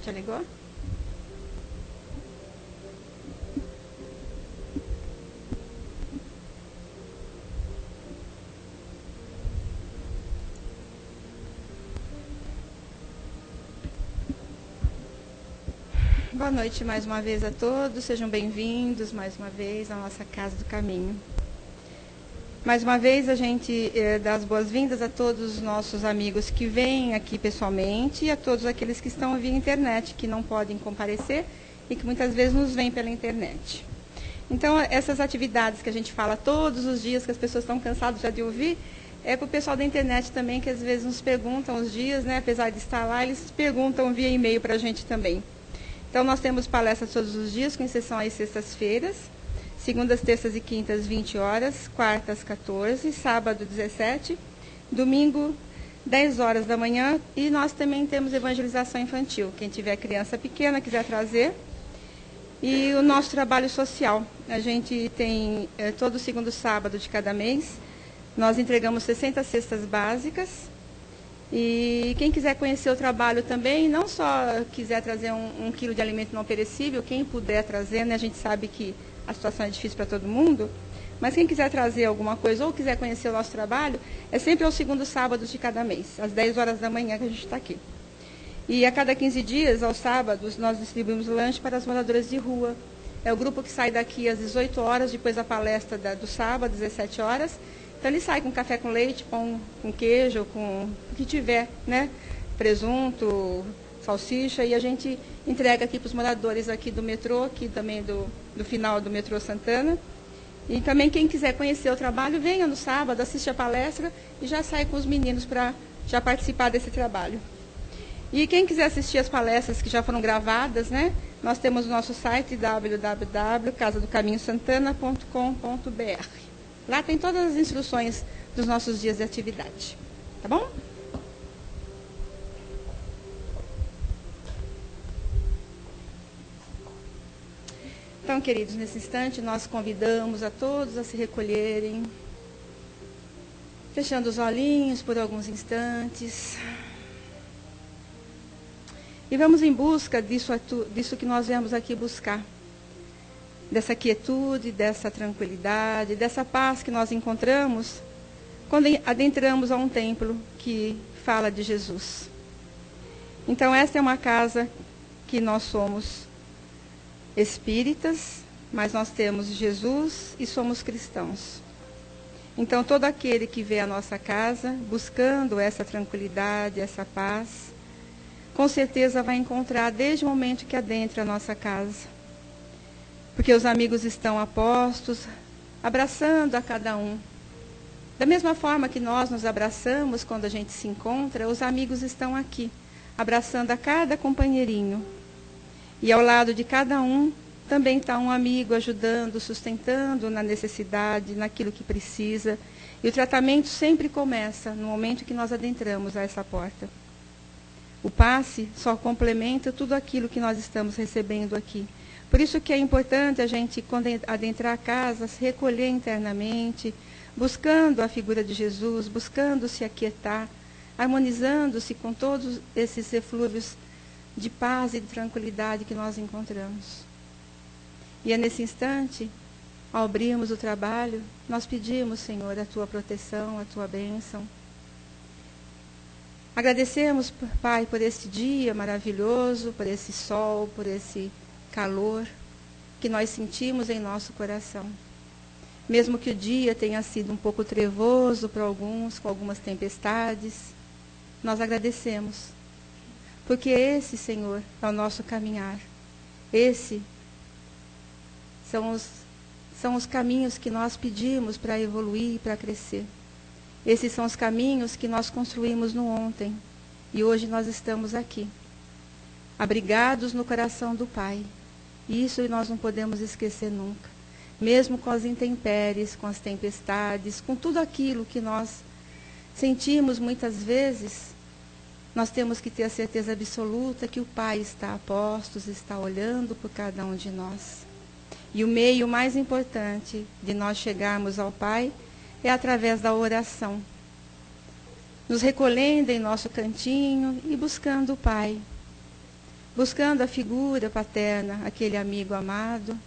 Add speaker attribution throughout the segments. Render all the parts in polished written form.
Speaker 1: Já ligou? Boa noite mais uma vez a todos, sejam bem-vindos mais uma vez à nossa Casa do Caminho. Mais uma vez a gente dá as boas-vindas a todos os nossos amigos que vêm aqui pessoalmente e a todos aqueles que estão via internet, que não podem comparecer e que muitas vezes nos veem pela internet. Então, essas atividades que a gente fala todos os dias, que as pessoas estão cansadas já de ouvir, é para o pessoal da internet também, que às vezes nos perguntam os dias, né? Apesar de estar lá, eles perguntam via e-mail para a gente também. Então, nós temos palestras todos os dias, com exceção às sextas-feiras, segundas, terças e quintas, 20 horas, quartas, 14, sábado, 17, domingo, 10 horas da manhã, e nós também temos evangelização infantil. Quem tiver criança pequena, quiser trazer. E o nosso trabalho social. A gente tem, todo segundo sábado de cada mês, nós entregamos 60 cestas básicas. E quem quiser conhecer o trabalho também, não só quiser trazer um quilo de alimento não perecível, quem puder trazer, né? A gente sabe que a situação é difícil para todo mundo, mas quem quiser trazer alguma coisa ou quiser conhecer o nosso trabalho, é sempre aos segundos sábados de cada mês, às 10 horas da manhã que a gente está aqui. E a cada 15 dias, aos sábados, nós distribuímos lanche para as moradoras de rua. É o grupo que sai daqui às 18 horas, depois da palestra do sábado, às 17 horas. Então, ele sai com café com leite, pão com queijo, com o que tiver, né? Presunto, salsicha, e a gente entrega aqui para os moradores aqui do metrô, aqui também do final do metrô Santana. E também quem quiser conhecer o trabalho, venha no sábado, assiste a palestra e já sai com os meninos para já participar desse trabalho. E quem quiser assistir as palestras que já foram gravadas, né? Nós temos o nosso site www.casadocaminhosantana.com.br. Lá tem todas as instruções dos nossos dias de atividade. Tá bom? Então, queridos, nesse instante nós convidamos a todos a se recolherem, fechando os olhinhos por alguns instantes. E vamos em busca disso que nós viemos aqui buscar. Dessa quietude, dessa tranquilidade, dessa paz que nós encontramos quando adentramos a um templo que fala de Jesus. Então, esta é uma casa que nós somos espíritas, mas nós temos Jesus e somos cristãos. Então, todo aquele que vê a nossa casa buscando essa tranquilidade, essa paz, com certeza vai encontrar desde o momento que adentra a nossa casa. Porque os amigos estão a postos, abraçando a cada um. Da mesma forma que nós nos abraçamos quando a gente se encontra, os amigos estão aqui, abraçando a cada companheirinho. E ao lado de cada um também está um amigo ajudando, sustentando na necessidade, naquilo que precisa. E o tratamento sempre começa no momento que nós adentramos a essa porta. O passe só complementa tudo aquilo que nós estamos recebendo aqui. Por isso que é importante a gente, quando adentrar a casa, se recolher internamente, buscando a figura de Jesus, buscando se aquietar, harmonizando-se com todos esses eflúvios de paz e de tranquilidade que nós encontramos. E é nesse instante, ao abrirmos o trabalho, nós pedimos, Senhor, a Tua proteção, a Tua bênção. Agradecemos, Pai, por este dia maravilhoso, por esse sol, por esse calor que nós sentimos em nosso coração. Mesmo que o dia tenha sido um pouco trevoso para alguns, com algumas tempestades, nós agradecemos. Porque esse, Senhor, é o nosso caminhar. Esse são os caminhos que nós pedimos para evoluir, para crescer. Esses são os caminhos que nós construímos no ontem. E hoje nós estamos aqui, abrigados no coração do Pai. Isso nós não podemos esquecer nunca. Mesmo com as intempéries, com as tempestades, com tudo aquilo que nós sentimos muitas vezes, nós temos que ter a certeza absoluta que o Pai está a postos, está olhando por cada um de nós. E o meio mais importante de nós chegarmos ao Pai é através da oração. Nos recolhendo em nosso cantinho e buscando o Pai. buscando a figura paterna, aquele amigo amado,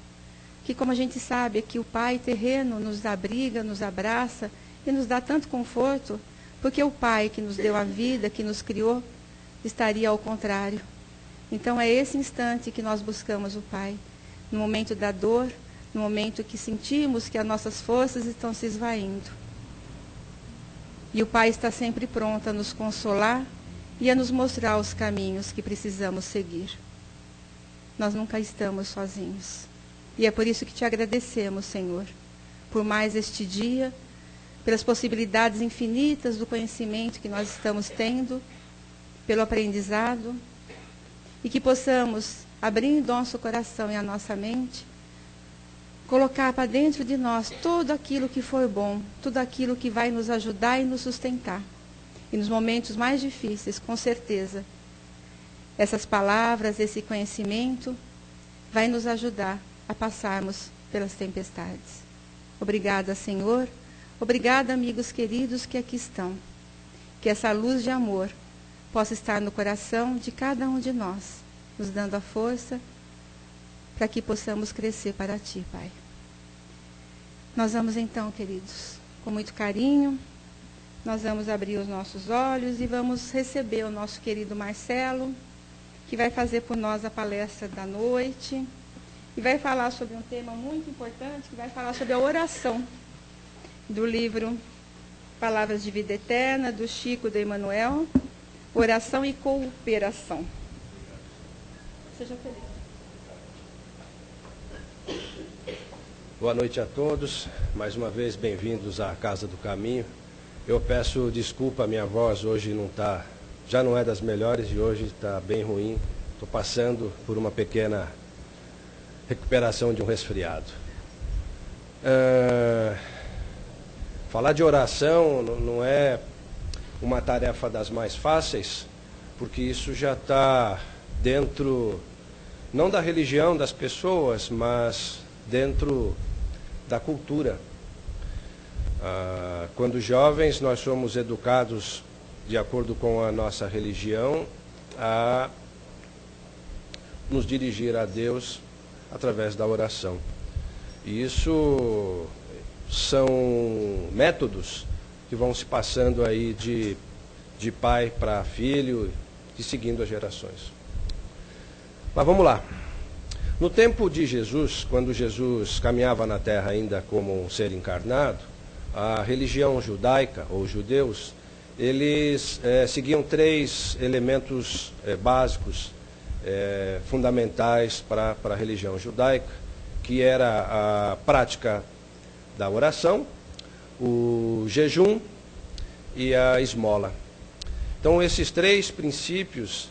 Speaker 1: que, como a gente sabe, é que o Pai terreno nos abriga, nos abraça e nos dá tanto conforto, porque o Pai que nos deu a vida, que nos criou, estaria ao contrário. Então é esse instante que nós buscamos o Pai, no momento da dor, no momento que sentimos que as nossas forças estão se esvaindo. E o Pai está sempre pronto a nos consolar e a nos mostrar os caminhos que precisamos seguir. Nós nunca estamos sozinhos. E é por isso que te agradecemos, Senhor, por mais este dia, pelas possibilidades infinitas do conhecimento que nós estamos tendo, pelo aprendizado, e que possamos, abrindo nosso coração e a nossa mente, colocar para dentro de nós tudo aquilo que for bom, tudo aquilo que vai nos ajudar e nos sustentar. E nos momentos mais difíceis, com certeza, essas palavras, esse conhecimento, vai nos ajudar a passarmos pelas tempestades. Obrigada, Senhor. Obrigada, amigos queridos que aqui estão. Que essa luz de amor possa estar no coração de cada um de nós, nos dando a força para que possamos crescer para Ti, Pai. Nós vamos então, queridos, com muito carinho, nós vamos abrir os nossos olhos e vamos receber o nosso querido Marcelo, que vai fazer por nós a palestra da noite e vai falar sobre um tema muito importante, que vai falar sobre a oração, do livro Palavras de Vida Eterna, do Chico de Emmanuel, Oração e Cooperação. Seja feliz.
Speaker 2: Boa noite a todos, mais uma vez bem-vindos à Casa do Caminho. Eu peço desculpa, minha voz hoje já não é das melhores e hoje está bem ruim. Estou passando por uma pequena recuperação de um resfriado. Falar de oração não é uma tarefa das mais fáceis, porque isso já está dentro, não da religião das pessoas, mas dentro da cultura. Quando jovens, nós somos educados de acordo com a nossa religião a nos dirigir a Deus através da oração. E isso são métodos que vão se passando aí de pai para filho e seguindo as gerações. Mas vamos lá. No tempo de Jesus, quando Jesus caminhava na terra ainda como um ser encarnado, a religião judaica, ou judeus, eles seguiam 3 elementos básicos, fundamentais para a religião judaica, que era a prática da oração, o jejum e a esmola. Então, esses 3 princípios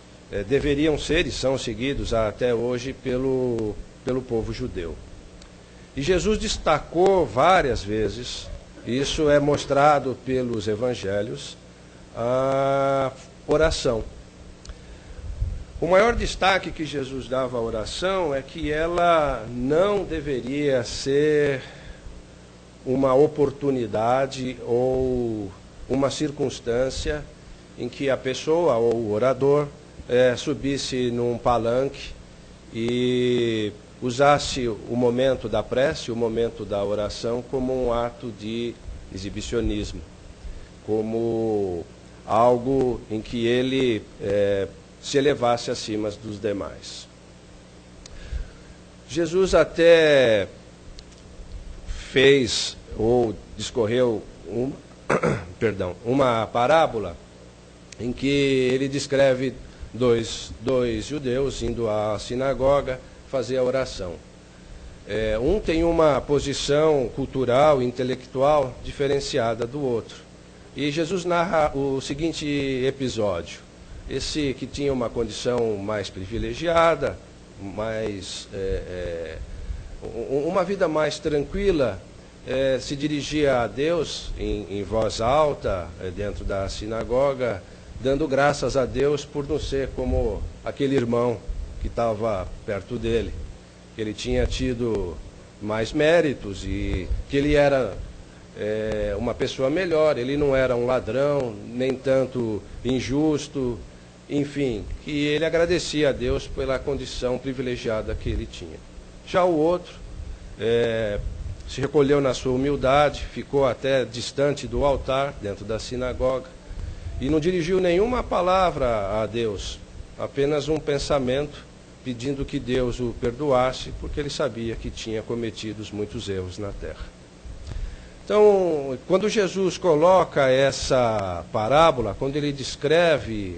Speaker 2: deveriam ser e são seguidos até hoje pelo povo judeu. E Jesus destacou várias vezes, isso é mostrado pelos evangelhos, a oração. O maior destaque que Jesus dava à oração é que ela não deveria ser uma oportunidade ou uma circunstância em que a pessoa ou o orador subisse num palanque e usasse o momento da prece, o momento da oração, como um ato de exibicionismo, como algo em que ele se elevasse acima dos demais. Jesus até fez ou discorreu uma parábola em que ele descreve dois judeus indo à sinagoga fazer a oração. Um tem uma posição cultural e intelectual diferenciada do outro. E Jesus narra o seguinte episódio. Esse que tinha uma condição mais privilegiada, uma vida mais tranquila, se dirigia a Deus em voz alta, dentro da sinagoga, dando graças a Deus por não ser como aquele irmão que estava perto dele, que ele tinha tido mais méritos e que ele era uma pessoa melhor, ele não era um ladrão, nem tanto injusto, enfim, que ele agradecia a Deus pela condição privilegiada que ele tinha. Já o outro se recolheu na sua humildade, ficou até distante do altar, dentro da sinagoga, e não dirigiu nenhuma palavra a Deus, apenas um pensamento, pedindo que Deus o perdoasse, porque ele sabia que tinha cometido muitos erros na terra. Então, quando Jesus coloca essa parábola, quando ele descreve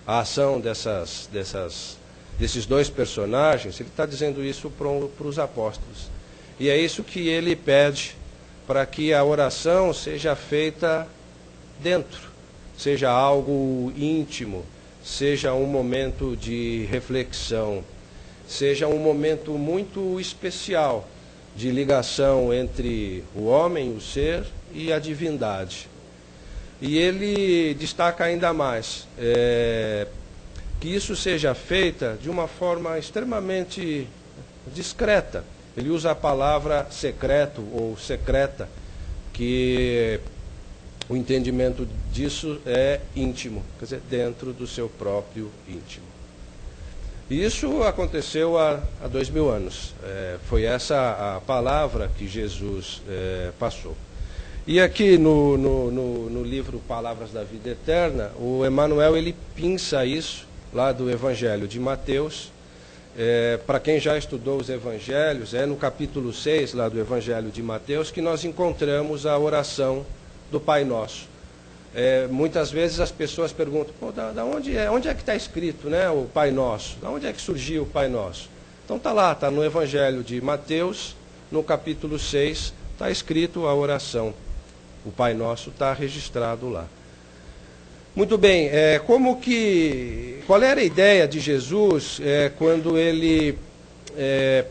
Speaker 2: a ação desses dois personagens, ele está dizendo isso para os apóstolos. E é isso que ele pede, para que a oração seja feita dentro, seja algo íntimo, seja um momento de reflexão, seja um momento muito especial de ligação entre o homem, o ser, e a divindade. E ele destaca ainda mais que isso seja feita de uma forma extremamente discreta. Ele usa a palavra secreto ou secreta, que o entendimento disso é íntimo, quer dizer, dentro do seu próprio íntimo. E isso aconteceu há 2000 anos. Foi essa a palavra que Jesus passou. E aqui no livro Palavras da Vida Eterna, o Emmanuel ele pinça isso lá do Evangelho de Mateus. Para quem já estudou os Evangelhos, no capítulo 6 lá do Evangelho de Mateus que nós encontramos a oração do Pai Nosso. Muitas vezes as pessoas perguntam, onde é que está escrito, né, o Pai Nosso? Da onde é que surgiu o Pai Nosso? Então está lá, está no Evangelho de Mateus, no capítulo 6, está escrito a oração. O Pai Nosso está registrado lá. Muito bem, qual era a ideia de Jesus quando ele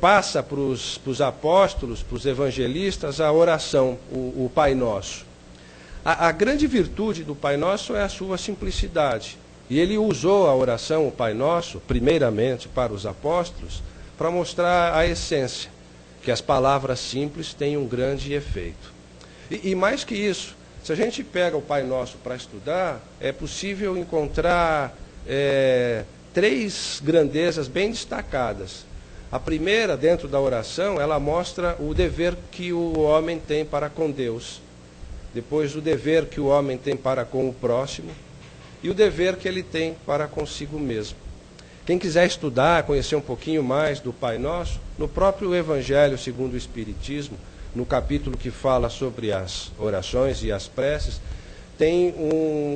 Speaker 2: passa para os apóstolos, para os evangelistas, a oração, o Pai Nosso? A grande virtude do Pai Nosso é a sua simplicidade. E ele usou a oração, o Pai Nosso, primeiramente para os apóstolos, para mostrar a essência, que as palavras simples têm um grande efeito. E mais que isso, se a gente pega o Pai Nosso para estudar, é possível encontrar três grandezas bem destacadas. A primeira, dentro da oração, ela mostra o dever que o homem tem para com Deus. Depois, o dever que o homem tem para com o próximo. E o dever que ele tem para consigo mesmo. Quem quiser estudar, conhecer um pouquinho mais do Pai Nosso, no próprio Evangelho segundo o Espiritismo, no capítulo que fala sobre as orações e as preces, tem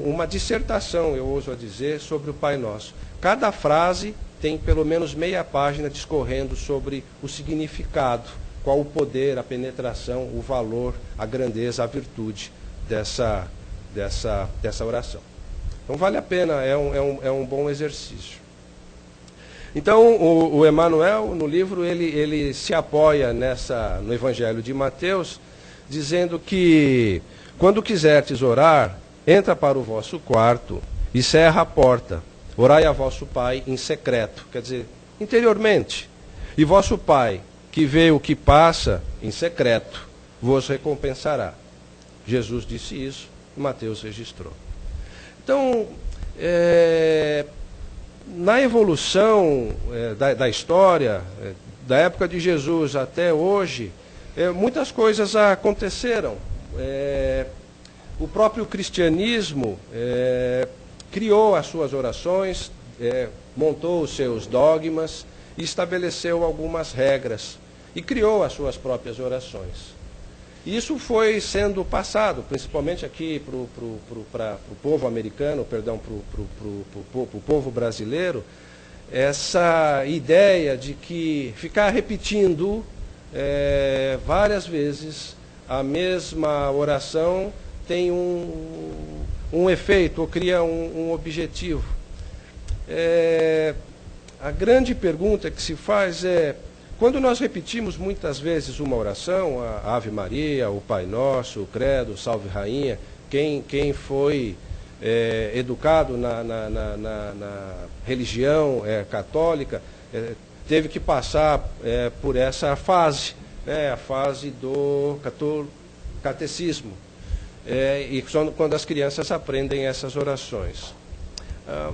Speaker 2: uma dissertação, eu ouso dizer, sobre o Pai Nosso. Cada frase tem pelo menos meia página discorrendo sobre o significado, qual o poder, a penetração, o valor, a grandeza, a virtude dessa oração. Então vale a pena, é um bom exercício. Então o Emmanuel, no livro, ele se apoia no Evangelho de Mateus, dizendo que quando quiserdes orar, entra para o vosso quarto e cerra a porta. Orai a vosso Pai em secreto, quer dizer, interiormente. E vosso Pai, que vê o que passa em secreto, vos recompensará. Jesus disse isso e Mateus registrou. Então, na evolução da história, da época de Jesus até hoje, muitas coisas aconteceram. O próprio cristianismo criou as suas orações, montou os seus dogmas e estabeleceu algumas regras e criou as suas próprias orações. Isso foi sendo passado, principalmente aqui para o povo americano, para o povo brasileiro, essa ideia de que ficar repetindo várias vezes a mesma oração tem um efeito, ou cria um objetivo. A grande pergunta que se faz é, quando nós repetimos muitas vezes uma oração, a Ave Maria, o Pai Nosso, o Credo, o Salve Rainha, quem foi educado na religião católica, teve que passar por essa fase, a fase do catecismo. E quando as crianças aprendem essas orações.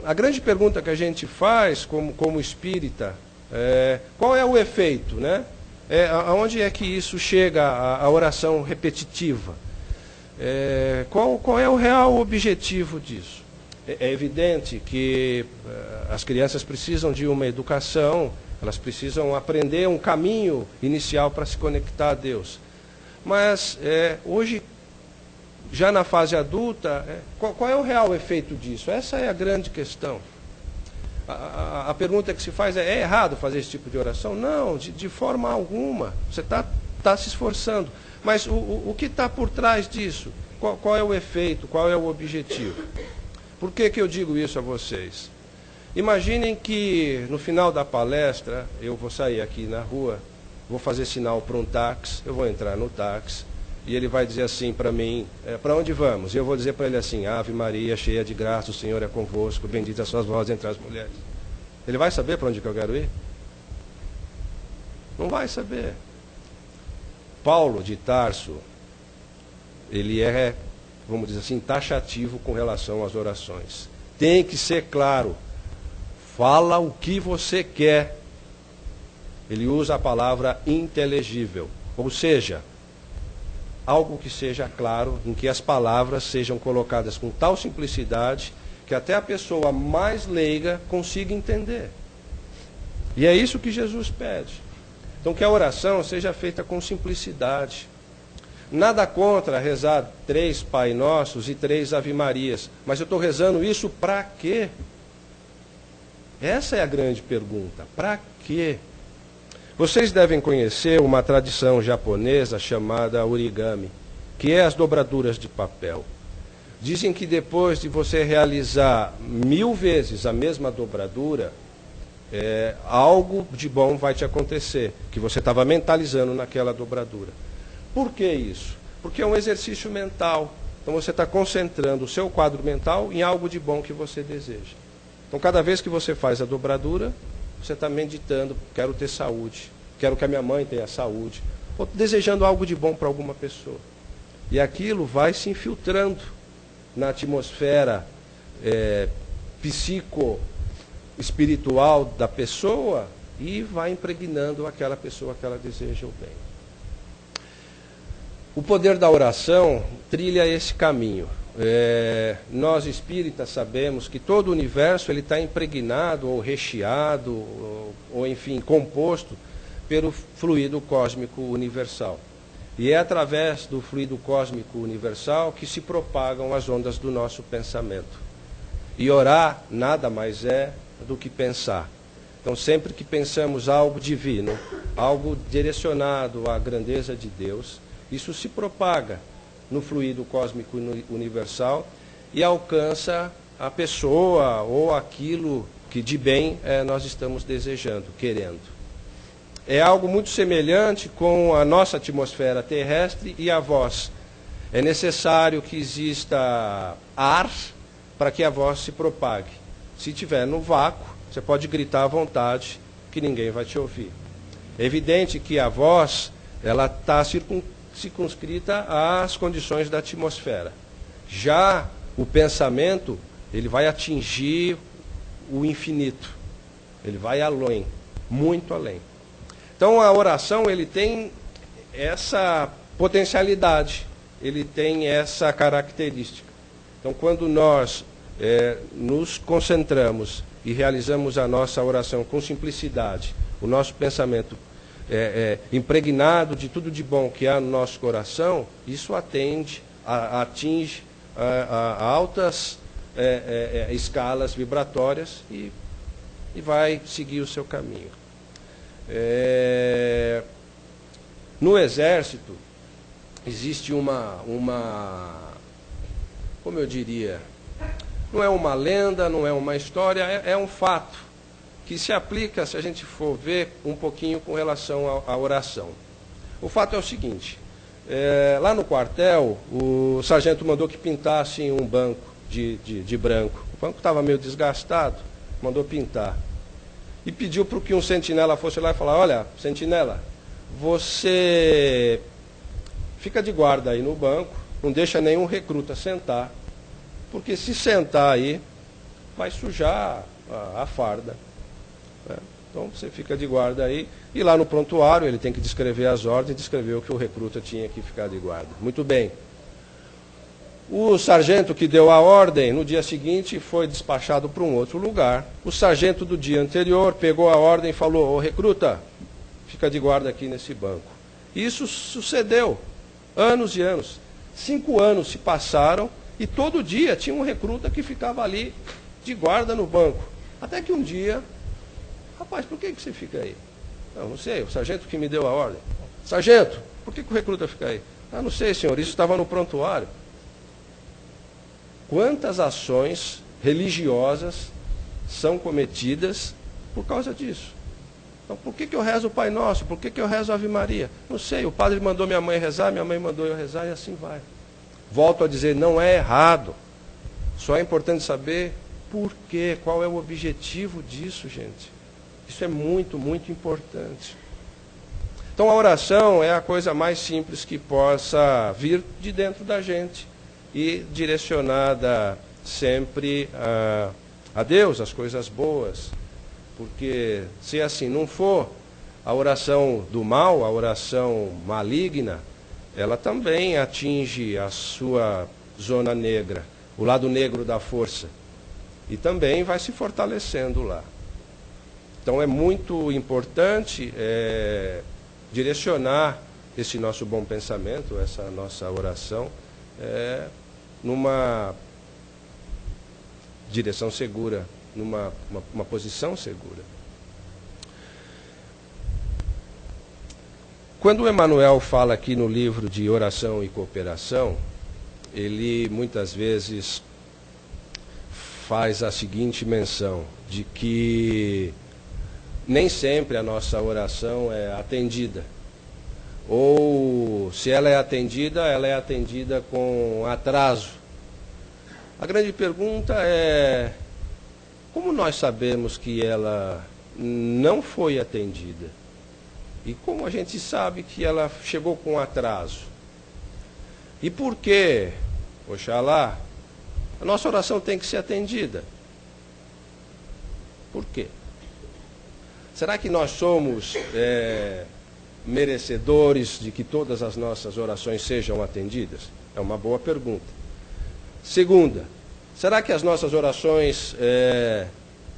Speaker 2: a grande pergunta que a gente faz como espírita é qual é o efeito, né? Aonde é que isso chega, a oração repetitiva? Qual é o real objetivo disso? É evidente que as crianças precisam de uma educação, elas precisam aprender um caminho inicial para se conectar a Deus. Mas hoje, já na fase adulta, qual é o real efeito disso? Essa é a grande questão. A pergunta que se faz é errado fazer esse tipo de oração? Não, de forma alguma. Você está se esforçando. Mas o que está por trás disso? Qual é o efeito? Qual é o objetivo? Por que eu digo isso a vocês? Imaginem que no final da palestra, eu vou sair aqui na rua, vou fazer sinal para um táxi, eu vou entrar no táxi, e ele vai dizer assim para mim, para onde vamos? E eu vou dizer para ele assim, Ave Maria, cheia de graça, o Senhor é convosco, bendita sois vós entre as mulheres. Ele vai saber para onde que eu quero ir? Não vai saber. Paulo de Tarso, ele vamos dizer assim, taxativo com relação às orações. Tem que ser claro. Fala o que você quer. Ele usa a palavra inteligível. Ou seja, algo que seja claro, em que as palavras sejam colocadas com tal simplicidade que até a pessoa mais leiga consiga entender. E é isso que Jesus pede. Então que a oração seja feita com simplicidade. Nada contra rezar 3 Pai Nossos e 3 Ave Marias. Mas eu estou rezando isso para quê? Essa é a grande pergunta. Para quê? Vocês devem conhecer uma tradição japonesa chamada origami, que é as dobraduras de papel. Dizem que depois de você realizar 1000 vezes a mesma dobradura, algo de bom vai te acontecer, que você estava mentalizando naquela dobradura. Por que isso? Porque é um exercício mental. Então você está concentrando o seu quadro mental em algo de bom que você deseja. Então cada vez que você faz a dobradura, você está meditando, quero ter saúde, quero que a minha mãe tenha saúde, ou desejando algo de bom para alguma pessoa. E aquilo vai se infiltrando na atmosfera psico-espiritual da pessoa e vai impregnando aquela pessoa que ela deseja o bem. O poder da oração trilha esse caminho. Nós espíritas sabemos que todo o universo ele está impregnado ou recheado ou enfim composto pelo fluido cósmico universal. E é através do fluido cósmico universal que se propagam as ondas do nosso pensamento. E orar nada mais é do que pensar. Então sempre que pensamos algo divino, algo direcionado à grandeza de Deus, isso se propaga no fluido cósmico universal e alcança a pessoa ou aquilo que de bem nós estamos desejando, querendo. É algo muito semelhante com a nossa atmosfera terrestre e a voz. É necessário que exista ar para que a voz se propague. Se estiver no vácuo, você pode gritar à vontade que ninguém vai te ouvir. É evidente que a voz ela está circunscrita às condições da atmosfera. Já o pensamento, ele vai atingir o infinito. Ele vai além, muito além. Então a oração, ele tem essa potencialidade, ele tem essa característica. Então quando nós nos concentramos e realizamos a nossa oração com simplicidade, o nosso pensamento impregnado de tudo de bom que há no nosso coração, isso atinge a altas escalas vibratórias e vai seguir o seu caminho. No exército existe como eu diria, não é uma lenda, não é uma história, é um fato que se aplica, se a gente for ver um pouquinho com relação à oração. O fato é o seguinte, lá no quartel, o sargento mandou que pintassem um banco de branco. O banco estava meio desgastado, mandou pintar. E pediu para que um sentinela fosse lá e falar, olha, sentinela, você fica de guarda aí no banco, não deixa nenhum recruta sentar, porque se sentar aí, vai sujar a farda. Né? Então você fica de guarda aí, e lá no prontuário ele tem que descrever as ordens, descrever o que o recruta tinha que ficar de guarda. Muito bem. O sargento que deu a ordem, no dia seguinte, foi despachado para um outro lugar. O sargento do dia anterior pegou a ordem e falou: ô recruta, fica de guarda aqui nesse banco. Isso sucedeu, anos e anos. 5 anos se passaram e todo dia tinha um recruta que ficava ali de guarda no banco. Até que um dia, rapaz, por que você fica aí? Não sei, o sargento que me deu a ordem. Sargento, por que o recruta fica aí? Não sei, senhor, isso estava no prontuário. Quantas ações religiosas são cometidas por causa disso? Então, por que eu rezo o Pai Nosso? Por que eu rezo a Ave Maria? Não sei, o padre mandou minha mãe rezar, minha mãe mandou eu rezar e assim vai. Volto a dizer, não é errado. Só é importante saber por quê, qual é o objetivo disso, gente. Isso é muito, muito importante. Então, a oração é a coisa mais simples que possa vir de dentro da gente e direcionada sempre a Deus, as coisas boas. Porque se assim não for, a oração do mal, a oração maligna, ela também atinge a sua zona negra, o lado negro da força. E também vai se fortalecendo lá. Então é muito importante direcionar esse nosso bom pensamento, essa nossa oração, numa direção segura, numa posição segura. Quando o Emmanuel fala aqui no livro de Oração e Cooperação, ele muitas vezes faz a seguinte menção, de que nem sempre a nossa oração é atendida. Ou, se ela é atendida com atraso. A grande pergunta é: como nós sabemos que ela não foi atendida? E como a gente sabe que ela chegou com atraso? E por que, oxalá, a nossa oração tem que ser atendida? Por quê? Será que nós somos merecedores de que todas as nossas orações sejam atendidas? É uma boa pergunta. Segunda, será que as nossas orações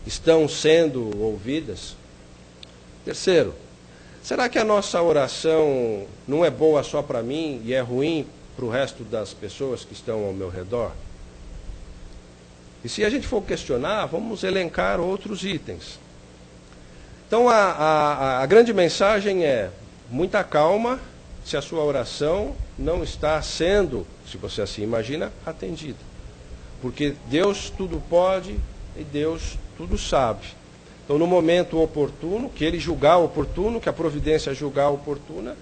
Speaker 2: estão sendo ouvidas? Terceiro, será que a nossa oração não é boa só para mim e é ruim para o resto das pessoas que estão ao meu redor? E se a gente for questionar, vamos elencar outros itens. Então a grande mensagem é: muita calma se a sua oração não está sendo, se você assim imagina, atendida. Porque Deus tudo pode e Deus tudo sabe. Então, no momento oportuno, que Ele julgar oportuno, que a providência julgar oportuna,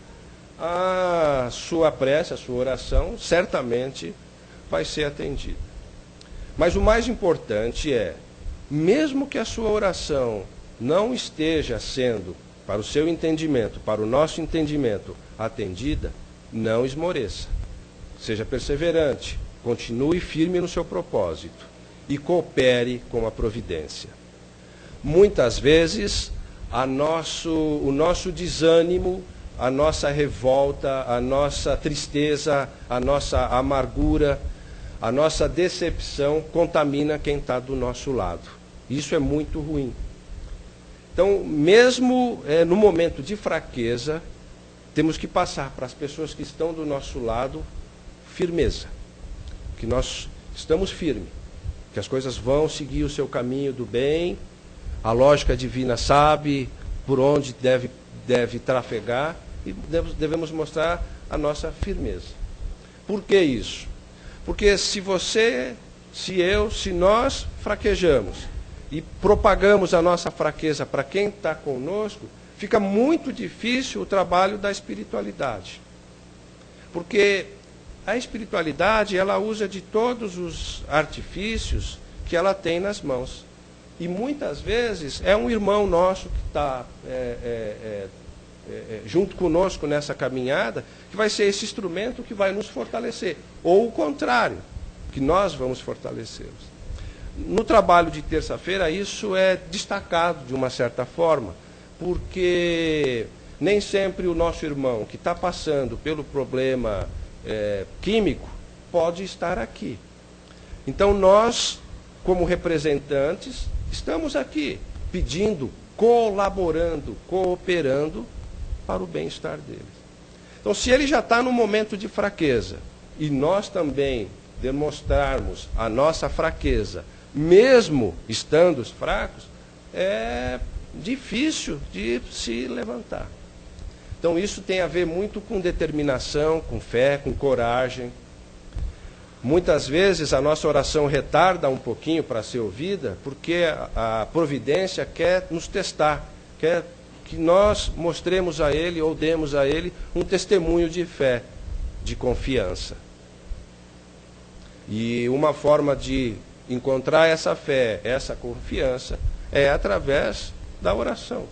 Speaker 2: a sua prece, a sua oração, certamente vai ser atendida. Mas o mais importante é, mesmo que a sua oração não esteja sendo, para o seu entendimento, para o nosso entendimento, atendida, não esmoreça. Seja perseverante, continue firme no seu propósito e coopere com a providência. Muitas vezes, o nosso desânimo, a nossa revolta, a nossa tristeza, a nossa amargura, a nossa decepção contamina quem está do nosso lado. Isso é muito ruim. Então, mesmo no momento de fraqueza, temos que passar para as pessoas que estão do nosso lado firmeza. Que nós estamos firmes, que as coisas vão seguir o seu caminho do bem, a lógica divina sabe por onde deve trafegar e devemos mostrar a nossa firmeza. Por que isso? Porque se nós fraquejamos e propagamos a nossa fraqueza para quem está conosco, fica muito difícil o trabalho da espiritualidade. Porque a espiritualidade, ela usa de todos os artifícios que ela tem nas mãos. E muitas vezes é um irmão nosso que está junto conosco nessa caminhada, que vai ser esse instrumento que vai nos fortalecer. Ou o contrário, que nós vamos fortalecê-los. no trabalho de terça-feira isso é destacado de uma certa forma, porque nem sempre o nosso irmão que está passando pelo problema químico pode estar aqui. Então nós, como representantes, estamos aqui pedindo, colaborando, cooperando para o bem-estar deles. Então, se ele já está no momento de fraqueza e nós também demonstrarmos a nossa fraqueza, mesmo estando fracos, é difícil de se levantar. Então, isso tem a ver muito com determinação, com fé, com coragem. Muitas vezes a nossa oração retarda um pouquinho para ser ouvida, porque a providência quer nos testar, quer que nós mostremos a Ele ou demos a Ele um testemunho de fé, de confiança. E uma forma de encontrar essa fé, essa confiança, é através da oração.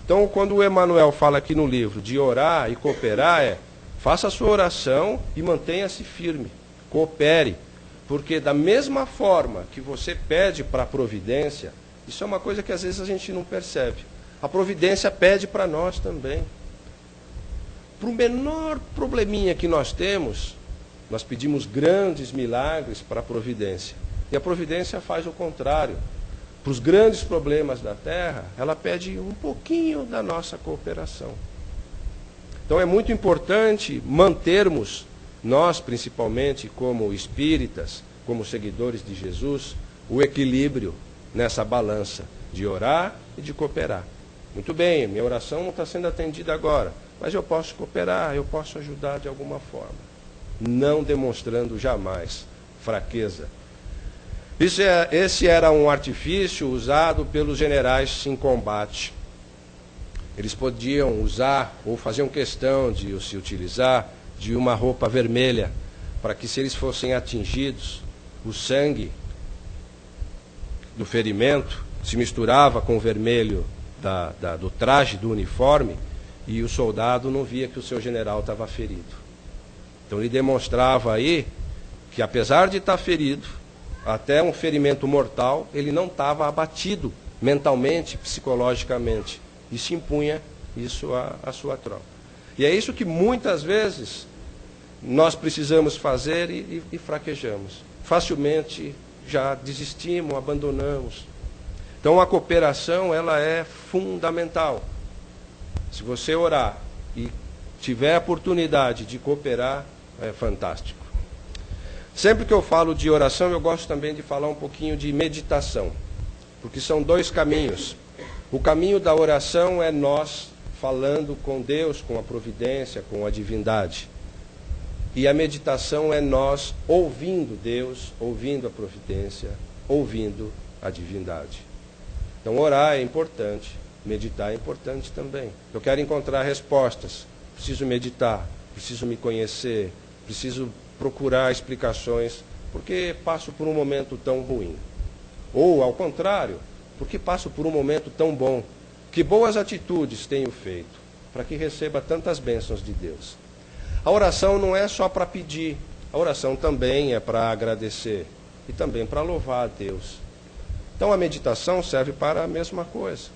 Speaker 2: Então, quando o Emmanuel fala aqui no livro de orar e cooperar, faça a sua oração e mantenha-se firme. Coopere, porque da mesma forma que você pede para a providência, isso é uma coisa que às vezes a gente não percebe. A providência pede para nós também. Para o menor probleminha que nós temos, nós pedimos grandes milagres para a providência. E a providência faz o contrário. Para os grandes problemas da terra, ela pede um pouquinho da nossa cooperação. Então é muito importante mantermos, nós principalmente como espíritas, como seguidores de Jesus, o equilíbrio nessa balança de orar e de cooperar. Muito bem, minha oração não está sendo atendida agora, mas eu posso cooperar, eu posso ajudar de alguma forma, não demonstrando jamais fraqueza. Esse era um artifício usado pelos generais em combate. Eles podiam usar, ou faziam questão de se utilizar, de uma roupa vermelha, para que se eles fossem atingidos, o sangue do ferimento se misturava com o vermelho do traje, do uniforme, e o soldado não via que o seu general estava ferido. Então ele demonstrava aí que, apesar de estar ferido, até um ferimento mortal, ele não estava abatido mentalmente, psicologicamente, e se impunha isso à sua tropa. E é isso que muitas vezes nós precisamos fazer e fraquejamos. Facilmente já desistimos, abandonamos. Então a cooperação, ela é fundamental. Se você orar e tiver a oportunidade de cooperar, é fantástico. Sempre que eu falo de oração, eu gosto também de falar um pouquinho de meditação, porque são dois caminhos. O caminho da oração é nós falando com Deus, com a providência, com a divindade. E a meditação é nós ouvindo Deus, ouvindo a providência, ouvindo a divindade. Então orar é importante, meditar é importante também. Eu quero encontrar respostas, preciso meditar, preciso me conhecer, preciso procurar explicações, porque passo por um momento tão ruim. Ou, ao contrário, porque passo por um momento tão bom. Que boas atitudes tenho feito, para que receba tantas bênçãos de Deus. A oração não é só para pedir, a oração também é para agradecer e também para louvar a Deus. Então a meditação serve para a mesma coisa.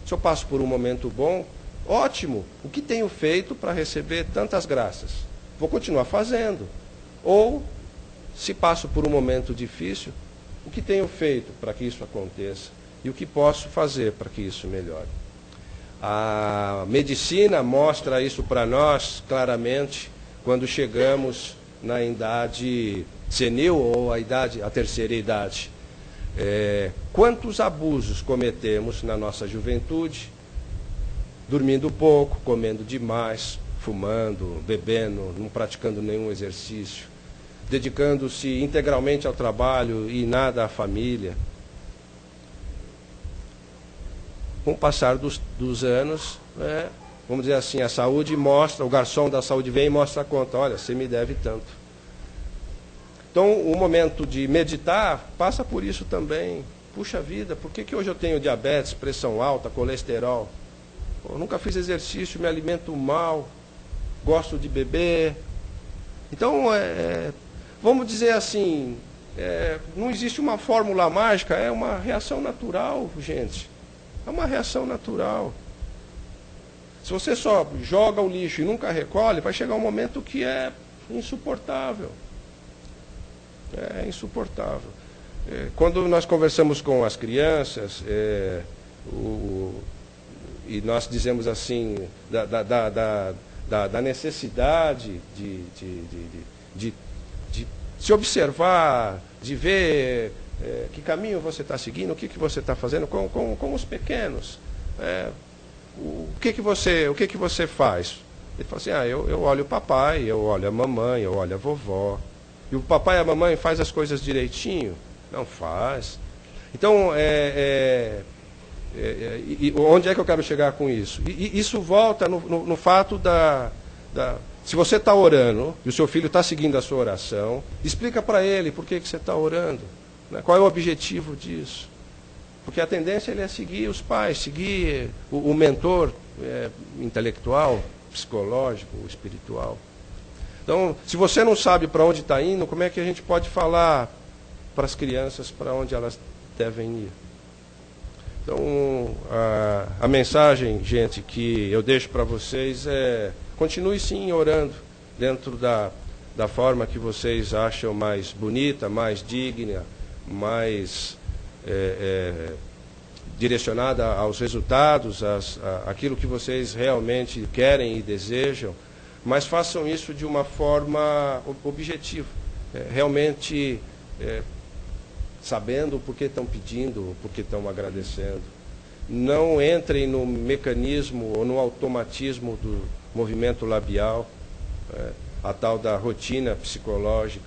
Speaker 2: Se eu passo por um momento bom, ótimo, o que tenho feito para receber tantas graças? Vou continuar fazendo. Ou, se passo por um momento difícil, o que tenho feito para que isso aconteça? E o que posso fazer para que isso melhore? A medicina mostra isso para nós claramente quando chegamos na idade senil ou a terceira idade. Quantos abusos cometemos na nossa juventude? Dormindo pouco, comendo demais, fumando, bebendo, não praticando nenhum exercício, dedicando-se integralmente ao trabalho e nada à família. Com o passar dos anos, vamos dizer assim, a saúde mostra, o garçom da saúde vem e mostra a conta, olha, você me deve tanto. Então, o momento de meditar passa por isso também. Puxa vida, por que hoje eu tenho diabetes, pressão alta, colesterol? Eu nunca fiz exercício, me alimento mal, gosto de beber. Então, vamos dizer assim, não existe uma fórmula mágica, é uma reação natural, gente. É uma reação natural. Se você só joga o lixo e nunca recolhe, vai chegar um momento que é insuportável. É insuportável. Quando nós conversamos com as crianças, e nós dizemos assim, da necessidade de se observar, de ver que caminho você está seguindo, o que você está fazendo com os pequenos. O que você faz? Ele fala assim, eu olho o papai, eu olho a mamãe, eu olho a vovó. E o papai e a mamãe faz as coisas direitinho? Não faz. Então, onde é que eu quero chegar com isso? E isso volta no fato se você está orando e o seu filho está seguindo a sua oração, explica para ele por que você está orando. Né? Qual é o objetivo disso? Porque a tendência é seguir os pais, seguir o mentor intelectual, psicológico, espiritual. Então, se você não sabe para onde está indo, como é que a gente pode falar para as crianças para onde elas devem ir? Então, a mensagem, gente, que eu deixo para vocês é: continue sim orando, dentro da forma que vocês acham mais bonita, mais digna, mais direcionada aos resultados, aquilo que vocês realmente querem e desejam, mas façam isso de uma forma objetiva, realmente sabendo por que estão pedindo, por que estão agradecendo. Não entrem no mecanismo ou no automatismo do movimento labial, a tal da rotina psicológica.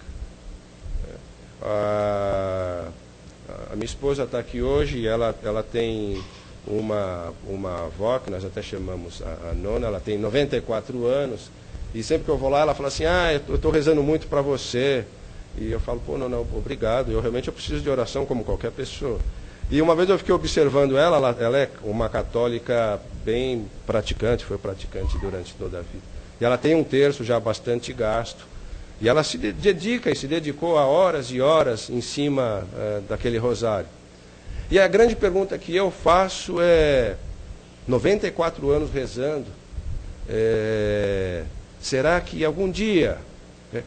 Speaker 2: A minha esposa está aqui hoje e ela tem uma avó, que nós até chamamos a nona, ela tem 94 anos, e sempre que eu vou lá, ela fala assim, eu estou rezando muito para você. E eu falo, não, obrigado, eu realmente preciso de oração como qualquer pessoa. E uma vez eu fiquei observando ela é uma católica bem praticante, foi praticante durante toda a vida. E ela tem um terço já bastante gasto. E ela se dedica e se dedicou a horas e horas em cima daquele rosário. E a grande pergunta que eu faço é, 94 anos rezando, será que algum dia,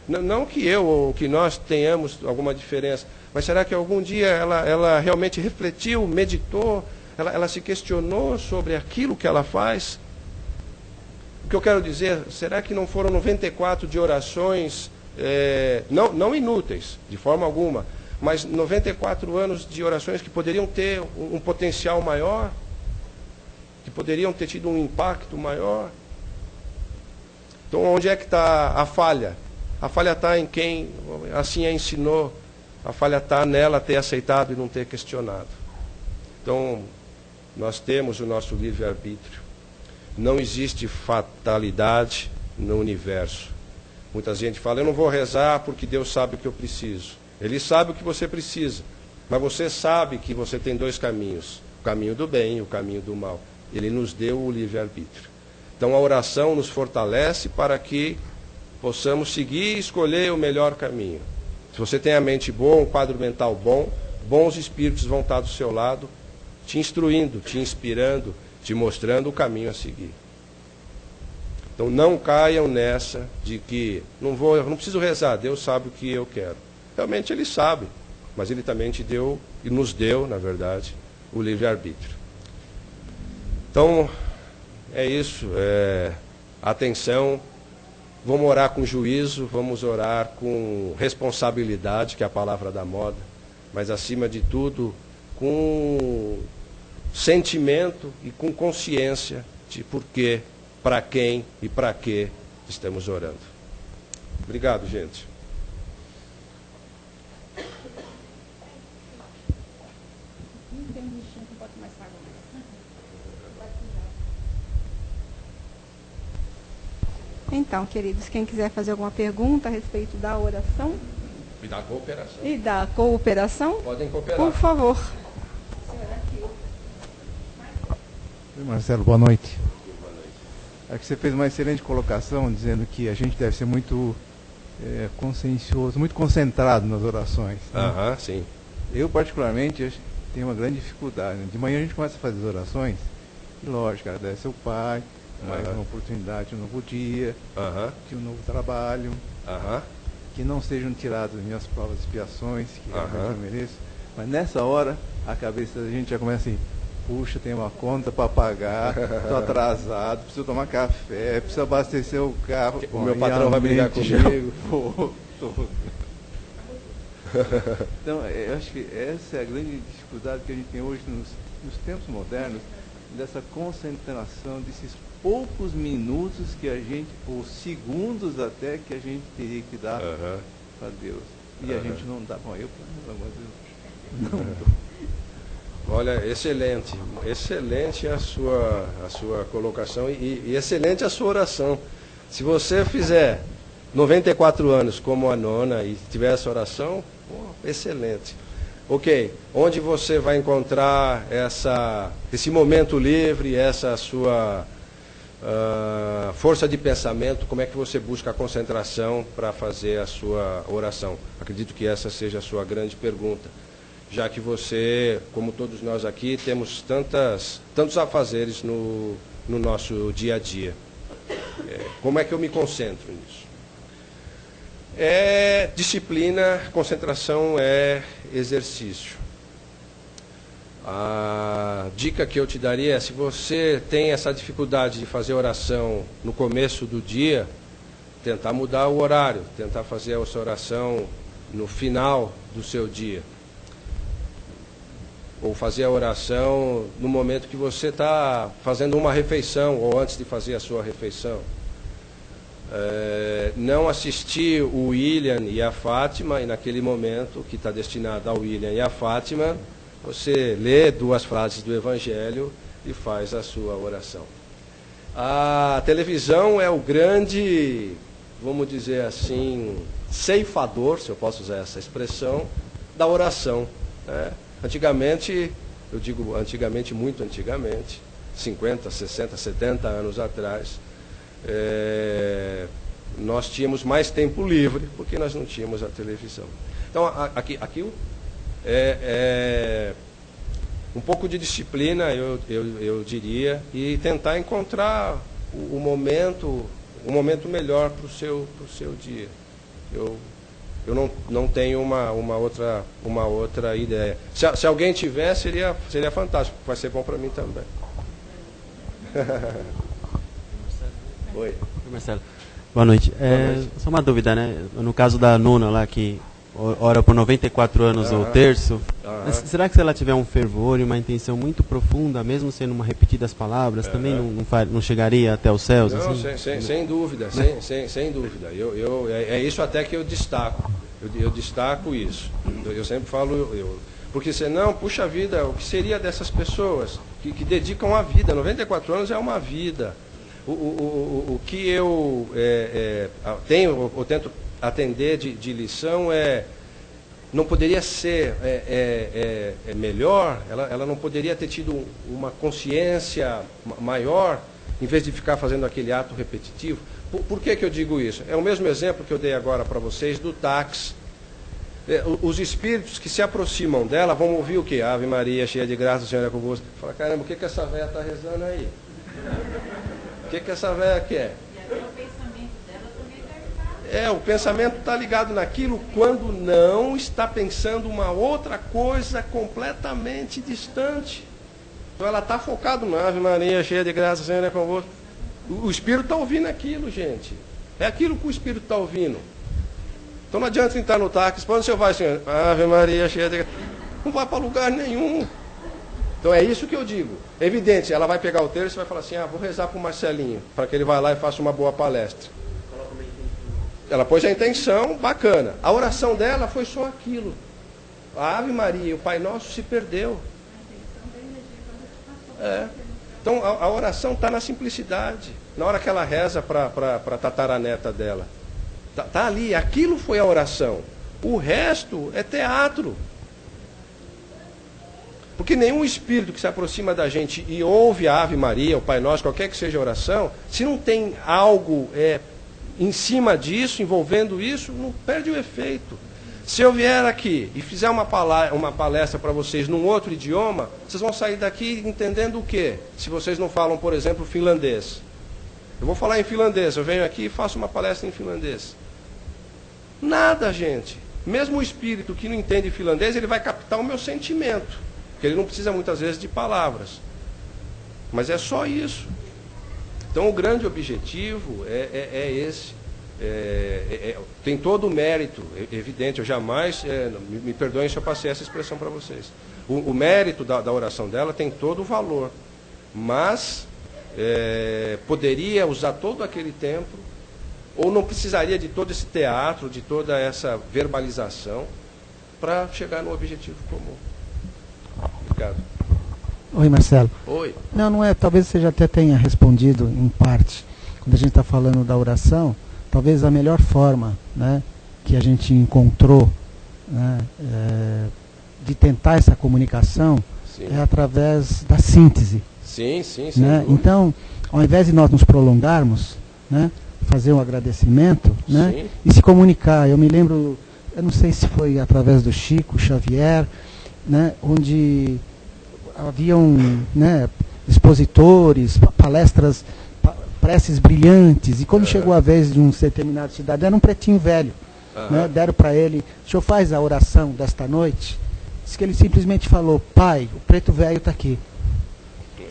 Speaker 2: não que eu ou que nós tenhamos alguma diferença, mas será que algum dia ela realmente refletiu, meditou, ela se questionou sobre aquilo que ela faz? O que eu quero dizer, será que não foram 94 de orações, não inúteis, de forma alguma, mas 94 anos de orações que poderiam ter um potencial maior, que poderiam ter tido um impacto maior? Então, onde é que está a falha? A falha está em quem assim a ensinou. A falha está nela ter aceitado e não ter questionado. Então, nós temos o nosso livre-arbítrio. Não existe fatalidade no universo. Muita gente fala, eu não vou rezar porque Deus sabe o que eu preciso. Ele sabe o que você precisa. Mas você sabe que você tem dois caminhos. O caminho do bem e o caminho do mal. Ele nos deu o livre-arbítrio. Então, a oração nos fortalece para que possamos seguir e escolher o melhor caminho. Se você tem a mente boa, um quadro mental bom, bons espíritos vão estar do seu lado, te instruindo, te inspirando, te mostrando o caminho a seguir. Então não caiam nessa de que não preciso rezar, Deus sabe o que eu quero. Realmente Ele sabe, mas Ele também te deu, e nos deu, na verdade, o livre-arbítrio. Então, é isso. Atenção. Vamos orar com juízo, vamos orar com responsabilidade, que é a palavra da moda, mas acima de tudo, com sentimento e com consciência de por quê, para quem e para que estamos orando. Obrigado, gente.
Speaker 1: Então, queridos, quem quiser fazer alguma pergunta a respeito da oração
Speaker 2: E da cooperação.
Speaker 1: e da cooperação,
Speaker 2: Podem cooperar.
Speaker 1: por favor.
Speaker 3: Oi, Marcelo, boa noite. É que você fez uma excelente colocação, dizendo que a gente deve ser muito consciencioso, muito concentrado nas orações. Né?
Speaker 2: Sim.
Speaker 3: Eu, particularmente, tenho uma grande dificuldade. De manhã a gente começa a fazer as orações, e lógico, agradece ao Pai, mais uma oportunidade, um novo dia, de um novo trabalho, que não sejam tiradas as minhas provas e expiações, que realmente eu mereço. Mas nessa hora, a cabeça da gente já começa assim, puxa, tem uma conta para pagar, estou atrasado, preciso tomar café, preciso abastecer o carro.
Speaker 2: O meu patrão vai brigar comigo.
Speaker 3: Então, eu acho que essa é a grande dificuldade que a gente tem hoje nos tempos modernos, dessa concentração, desses poucos minutos que a gente, ou segundos até, que a gente teria que dar para Deus. E a gente não dá. Bom, eu não dou.
Speaker 2: Olha, excelente a sua colocação e excelente a sua oração. Se você fizer 94 anos como a nona e tiver essa oração, excelente. Ok, onde você vai encontrar esse momento livre, essa sua força de pensamento? Como é que você busca a concentração para fazer a sua oração? Acredito que essa seja a sua grande pergunta, já que você, como todos nós aqui, temos tantos afazeres no nosso dia a dia. Como é que eu me concentro nisso? É disciplina, concentração é exercício. A dica que eu te daria é, se você tem essa dificuldade de fazer oração no começo do dia, tentar mudar o horário, tentar fazer essa oração no final do seu dia. Ou fazer a oração no momento que você está fazendo uma refeição, ou antes de fazer a sua refeição. Não assistir o William e a Fátima, e naquele momento que está destinado ao William e a Fátima, você lê 2 frases do Evangelho e faz a sua oração. A televisão é o grande, vamos dizer assim, ceifador, se eu posso usar essa expressão, da oração. Antigamente, eu digo antigamente, muito antigamente, 50, 60, 70 anos atrás, nós tínhamos mais tempo livre, porque nós não tínhamos a televisão. Então, aqui um pouco de disciplina, eu diria, e tentar encontrar o momento melhor para o seu dia. Eu não tenho uma outra ideia. Se alguém tiver, seria fantástico, vai ser bom para mim também. Oi,
Speaker 4: Marcelo. Boa noite. Só uma dúvida, né? No caso da nona lá, que ora por 94 anos o terço, será que se ela tiver um fervor e uma intenção muito profunda, mesmo sendo uma repetidas palavras, também não chegaria até os céus?
Speaker 2: Não,
Speaker 4: assim?
Speaker 2: sem dúvida, sem dúvida. É isso até que eu destaco. Eu destaco isso. Eu sempre falo, porque senão, puxa vida, o que seria dessas pessoas que dedicam a vida? 94 anos é uma vida. O que eu tenho, ou tento atender de lição não poderia ser melhor, ela não poderia ter tido uma consciência maior, em vez de ficar fazendo aquele ato repetitivo. Por que eu digo isso? É o mesmo exemplo que eu dei agora para vocês do táxi. Os espíritos que se aproximam dela vão ouvir o quê? Ave Maria, cheia de graça, o Senhor é convosco. Fala, caramba, o que essa velha está rezando aí? O que essa velha quer? O pensamento está ligado naquilo quando não está pensando uma outra coisa completamente distante. Então ela está focada na Ave Maria, cheia de graça, o Senhor é convosco. O Espírito está ouvindo aquilo, gente. É aquilo que o Espírito está ouvindo. Então não adianta entrar no táxi, para onde você vai, Senhor? Ave Maria, cheia de graça. Não vai para lugar nenhum. Então é isso que eu digo. É evidente, ela vai pegar o terço e vai falar assim, vou rezar para o Marcelinho, para que ele vá lá e faça uma boa palestra. Ela pôs a intenção, bacana. A oração dela foi só aquilo. A Ave Maria e o Pai Nosso se perdeu. Então a oração está na simplicidade. Na hora que ela reza para a tataraneta dela. Está ali, aquilo foi a oração. O resto é teatro. Porque nenhum espírito que se aproxima da gente e ouve a Ave Maria, o Pai Nosso, qualquer que seja a oração, se não tem algo em cima disso, envolvendo isso, não perde o efeito. Se eu vier aqui e fizer uma palestra para vocês num outro idioma, vocês vão sair daqui entendendo o quê? Se vocês não falam, por exemplo, finlandês. Eu vou falar em finlandês, eu venho aqui e faço uma palestra em finlandês. Nada, gente. Mesmo o espírito que não entende finlandês, ele vai captar o meu sentimento. Porque ele não precisa muitas vezes de palavras. Mas é só isso. Então o grande objetivo é esse. Tem todo o mérito, evidente, eu jamais, me perdoem se eu passei essa expressão para vocês. O mérito da oração dela tem todo o valor, mas poderia usar todo aquele tempo, ou não precisaria de todo esse teatro, de toda essa verbalização, para chegar no objetivo comum. Obrigado.
Speaker 5: Oi, Marcelo.
Speaker 2: Oi.
Speaker 5: Não é, talvez você já até tenha respondido em parte, quando a gente está falando da oração. Talvez a melhor forma, né, que a gente encontrou, né, de tentar essa comunicação, sim, é através da síntese.
Speaker 2: Sim,
Speaker 5: né? Então, ao invés de nós nos prolongarmos, né, fazer um agradecimento, né, e se comunicar. Eu me lembro, eu não sei se foi através do Chico Xavier, né, onde haviam, né, expositores, palestras, preces brilhantes, e quando chegou a vez de um determinado cidadão, era um pretinho velho, né, deram para ele: o senhor faz a oração desta noite? Diz que ele simplesmente falou: pai, o preto velho está aqui.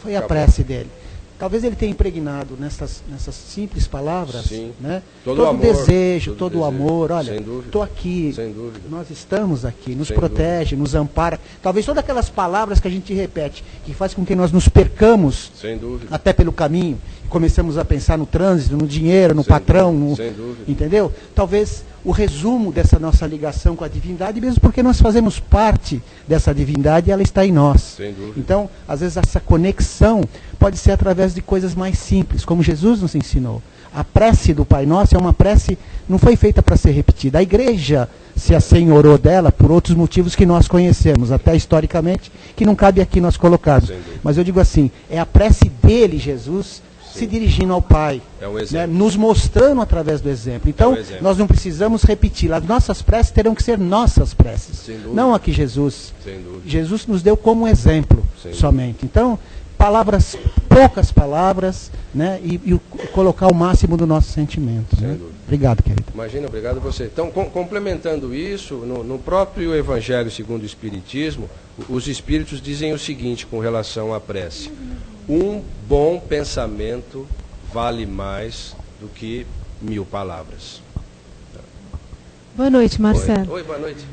Speaker 5: Foi a prece dele. Talvez ele tenha impregnado nessas simples palavras, né, todo o desejo, todo o amor. Olha, estou aqui, nós estamos aqui, nos protege, nos ampara. Talvez todas aquelas palavras que a gente repete, que faz com que nós nos percamos até pelo caminho, e começamos a pensar no trânsito, no dinheiro, no patrão, entendeu? Talvez o resumo dessa nossa ligação com a divindade, mesmo porque nós fazemos parte dessa divindade e ela está em nós. Então, às vezes essa conexão pode ser através de coisas mais simples, como Jesus nos ensinou. A prece do Pai Nosso é uma prece, não foi feita para ser repetida. A igreja se assenhorou dela por outros motivos que nós conhecemos, até historicamente, que não cabe aqui nós colocarmos. Mas eu digo assim, é a prece dele, Jesus, se dirigindo ao Pai, né, nos mostrando através do exemplo. Então, nós não precisamos repetir. As nossas preces terão que ser nossas preces, não a que Jesus. Jesus nos deu como exemplo somente. Então, palavras, poucas palavras, né, e colocar o máximo do nosso sentimento. Né? Obrigado, querido.
Speaker 2: Imagina, obrigado a você. Então, complementando isso, no próprio Evangelho segundo o Espiritismo, os Espíritos dizem o seguinte com relação à prece: um bom pensamento vale mais do que 1000 palavras.
Speaker 6: Boa noite, Marcelo.
Speaker 2: Oi, boa noite.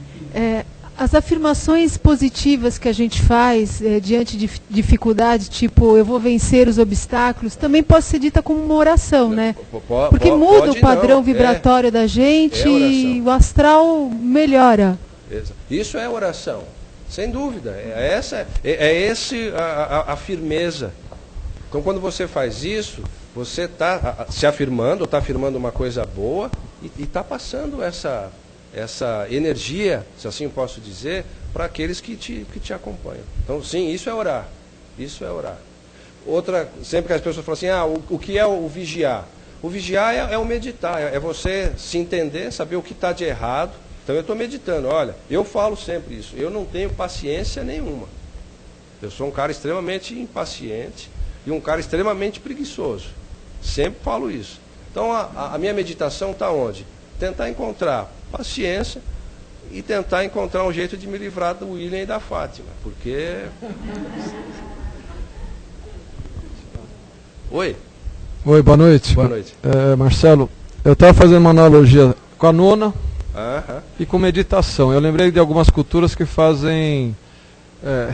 Speaker 6: As afirmações positivas que a gente faz diante de dificuldades, tipo, eu vou vencer os obstáculos, também pode ser dita como uma oração, né? Porque muda o padrão vibratório da gente e o astral melhora.
Speaker 2: Isso é oração, sem dúvida. Essa a firmeza. Então, quando você faz isso, você está se afirmando, está afirmando uma coisa boa e está passando essa energia, se assim posso dizer, para aqueles que te acompanham. Então, sim, isso é orar. Isso é orar. Outra, sempre que as pessoas falam assim, o que é o vigiar? O vigiar é o meditar, é você se entender, saber o que está de errado. Então, eu estou meditando. Olha, eu falo sempre isso, eu não tenho paciência nenhuma. Eu sou um cara extremamente impaciente e um cara extremamente preguiçoso. Sempre falo isso. Então, a minha meditação está onde? Tentar encontrar paciência e tentar encontrar um jeito de me livrar do William e da Fátima, porque... Oi,
Speaker 7: boa noite.
Speaker 2: Boa noite.
Speaker 7: Marcelo, eu estava fazendo uma analogia com a nona e com meditação. Eu lembrei de algumas culturas que fazem,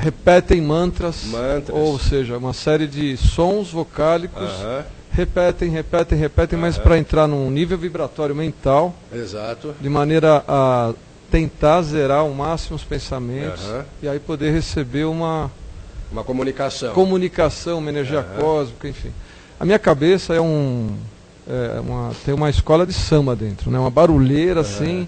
Speaker 7: repetem mantras, ou seja, uma série de sons vocálicos, repetem, mas para entrar num nível vibratório mental, de maneira a tentar zerar ao máximo os pensamentos e aí poder receber uma comunicação, uma energia cósmica, enfim. A minha cabeça tem uma escola de samba dentro, né? Uma barulheira assim,